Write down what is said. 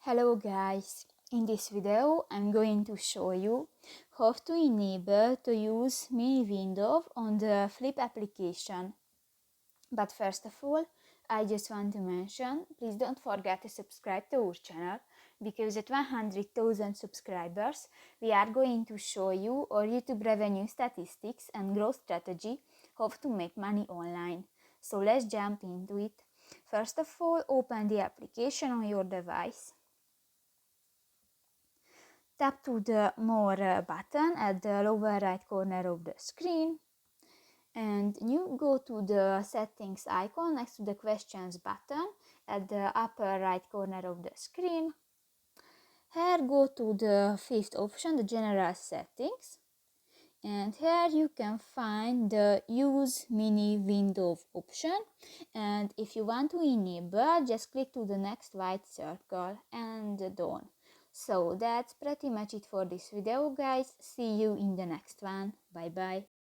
Hello guys, in this video I'm going to show you how to enable to use mini window on the Flip application. But first of all, I just want to mention, please don't forget to subscribe to our channel, because at 100,000 subscribers we are going to show you our YouTube revenue statistics and growth strategy, how to make money online. So let's jump into it. First of all, open the application on your device. Tap to the More button at the lower right corner of the screen, and you go to the Settings icon next to the Questions button at the upper right corner of the screen. Here go to the fifth option, the General Settings, and here you can find the Use Mini Window option, and if you want to enable, just click to the next white circle and done. So that's pretty much it for this video guys. See you in the next one. Bye bye.